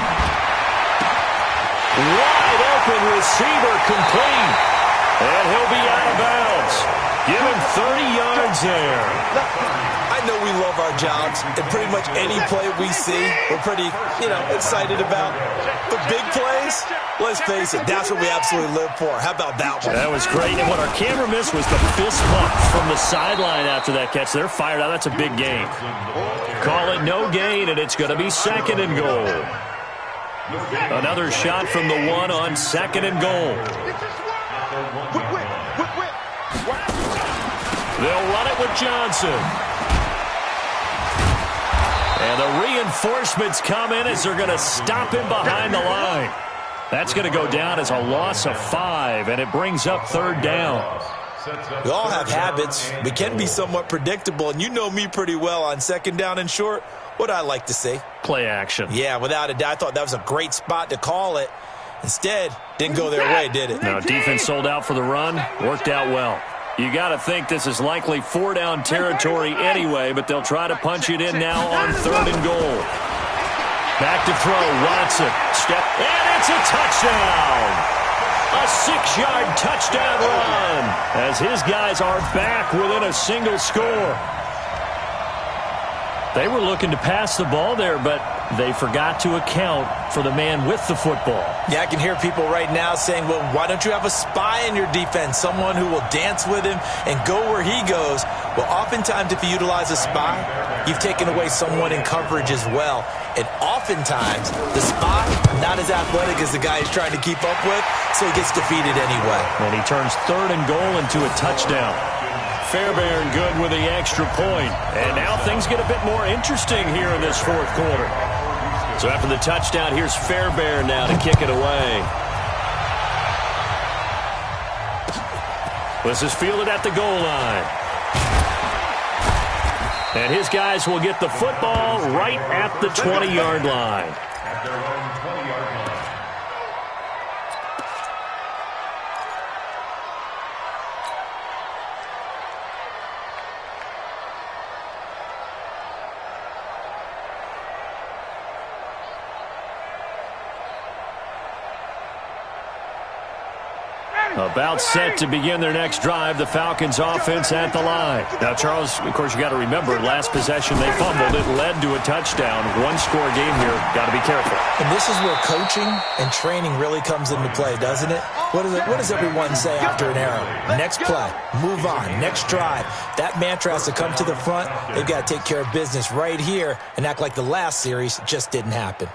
Speaker 2: Wide open receiver complete. And he'll be out of bounds. Give him 30 yards there.
Speaker 3: I know we love our jobs, and pretty much any play we see, we're pretty, excited about. But big plays, let's face it, that's what we absolutely live for. How about that one?
Speaker 2: That was great. And what our camera missed was the fist bump from the sideline after that catch. They're fired out. That's a big gain. Call it no gain, and it's going to be 2nd and goal. Another shot from the 1 on 2nd and goal. They'll run it with Johnson. And the reinforcements come in as they're going to stop him behind the line. That's going to go down as a loss of 5, and it brings up 3rd down.
Speaker 3: We all have habits. We can be somewhat predictable, and you know me pretty well on 2nd down and short. What I like to see?
Speaker 2: Play action.
Speaker 3: Yeah, without a doubt. I thought that was a great spot to call it. Instead, didn't go their way, did it?
Speaker 2: No, defense sold out for the run. Worked out well. You got to think this is likely 4-down territory anyway, but they'll try to punch it in now on 3rd and goal. Back to throw, Watson. Step, and it's a touchdown! A 6-yard touchdown run as his guys are back within a single score. They were looking to pass the ball there, but they forgot to account for the man with the football.
Speaker 3: Yeah, I can hear people right now saying, well, why don't you have a spy in your defense, someone who will dance with him and go where he goes? Well, oftentimes if you utilize a spy, you've taken away someone in coverage as well. And oftentimes, the spy, not as athletic as the guy he's trying to keep up with, so he gets defeated anyway.
Speaker 2: And he turns 3rd and goal into a touchdown. Fairbairn good with the extra point. And now things get a bit more interesting here in this 4th quarter. So after the touchdown, here's Fairbairn now to kick it away. This is fielded at the goal line. And his guys will get the football right at the 20-yard line.
Speaker 5: At their own 20-yard line.
Speaker 2: About set to begin their next drive, the Falcons offense at the line. Now, Charles, of course, you got to remember, last possession they fumbled. It led to a touchdown. 1-score game here. Got to be careful.
Speaker 3: And this is where coaching and training really comes into play, doesn't it? What does everyone say after an error? Next play, move on, next drive. That mantra has to come to the front. They've got to take care of business right here and act like the last series just didn't happen.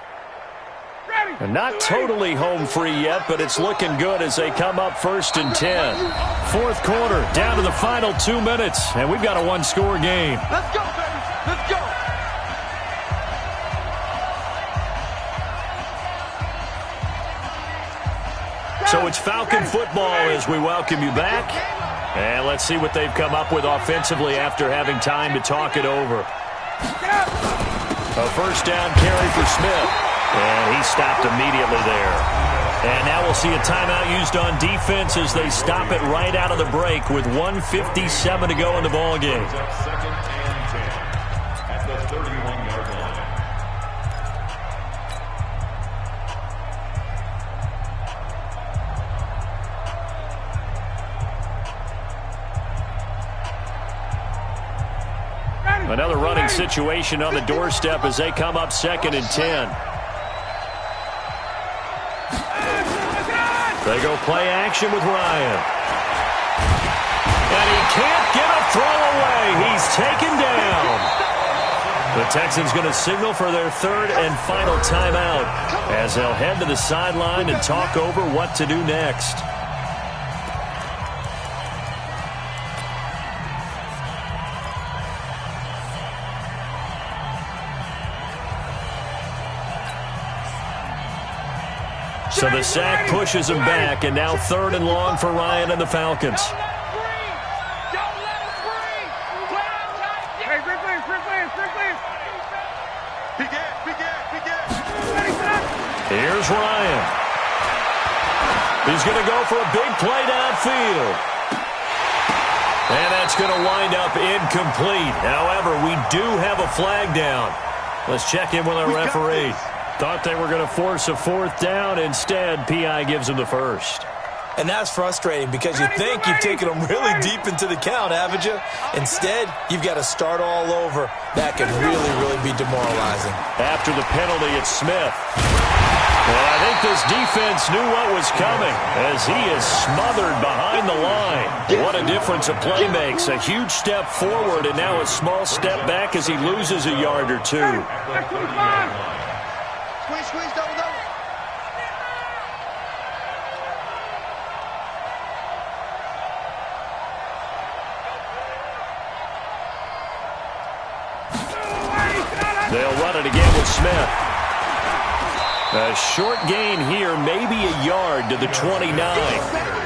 Speaker 2: And not totally home free yet, but it's looking good as they come up 1st and 10. 4th quarter, down to the final 2 minutes, and we've got a 1-score game.
Speaker 6: Let's go, baby. Let's go.
Speaker 2: So it's Falcon football as we welcome you back. And let's see what they've come up with offensively after having time to talk it over. A 1st down carry for Smith. And he stopped immediately there. And now we'll see a timeout used on defense as they stop it right out of the break with 1:57 to go in the ballgame.
Speaker 5: 2nd and 10 at the 31-yard line.
Speaker 2: Another running situation on the doorstep as they come up 2nd and 10. They go play action with Ryan. And he can't get a throw away. He's taken down. The Texans going to signal for their third and final timeout as they'll head to the sideline and talk over what to do next. So the sack pushes him back, and now third and long for Ryan and the Falcons. Here's Ryan. He's going to go for a big play downfield. And that's going to wind up incomplete. However, we do have a flag down. Let's check in with our referee. Thought they were going to force a fourth down. Instead, P.I. gives them the first.
Speaker 3: And that's frustrating because you think you've taken them really deep into the count, haven't you? Instead, you've got to start all over. That can really, really be demoralizing.
Speaker 2: After the penalty, it's Smith. Well, I think this defense knew what was coming as he is smothered behind the line. What a difference a play makes. A huge step forward and now a small step back as he loses a yard or two.
Speaker 6: Squeeze, double.
Speaker 2: They'll run it again with Smith. A short gain here, maybe a yard to the 29.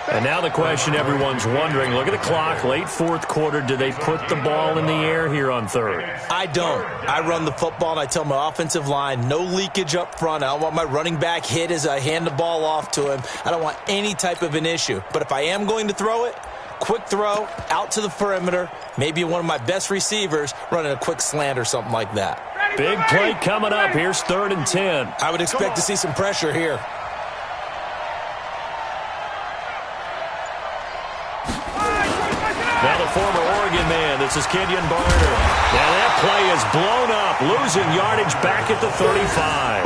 Speaker 2: And now the question everyone's wondering, look at the clock, late fourth quarter, do they put the ball in the air here on third?
Speaker 3: I don't. I run the football and I tell my offensive line, no leakage up front. I don't want my running back hit as I hand the ball off to him. I don't want any type of an issue. But if I am going to throw it, quick throw, out to the perimeter, maybe one of my best receivers running a quick slant or something like that.
Speaker 2: Big play coming up. Here's 3rd and 10.
Speaker 3: I would expect to see some pressure here.
Speaker 2: Now the former Oregon man, this is Kenyon Barner. Now that play is blown up, losing yardage back at the 35.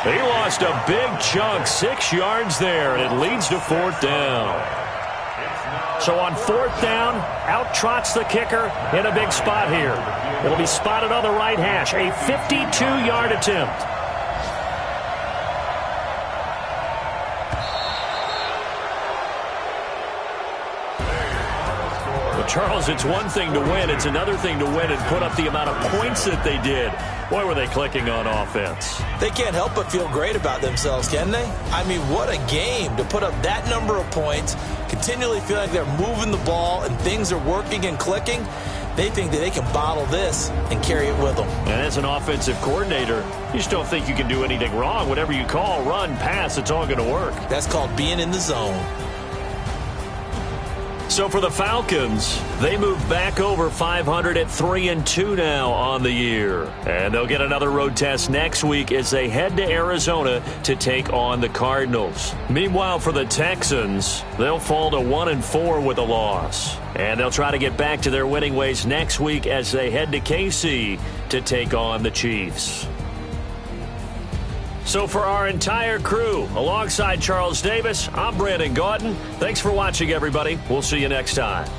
Speaker 2: He lost a big chunk, 6 yards there, and it leads to 4th down. So on 4th down, out trots the kicker in a big spot here. It'll be spotted on the right hash, a 52-yard attempt. Charles, it's one thing to win. It's another thing to win and put up the amount of points that they did. Boy, were they clicking on offense.
Speaker 3: They can't help but feel great about themselves, can they? I mean, what a game to put up that number of points, continually feel like they're moving the ball and things are working and clicking. They think that they can bottle this and carry it with them.
Speaker 2: And as an offensive coordinator, you just don't think you can do anything wrong. Whatever you call, run, pass, it's all going to work.
Speaker 3: That's called being in the zone.
Speaker 2: So for the Falcons, they move back over 500 at 3-2 now on the year. And they'll get another road test next week as they head to Arizona to take on the Cardinals. Meanwhile, for the Texans, they'll fall to 1-4 with a loss. And they'll try to get back to their winning ways next week as they head to KC to take on the Chiefs. So for our entire crew, alongside Charles Davis, I'm Brandon Gaudin. Thanks for watching, everybody. We'll see you next time.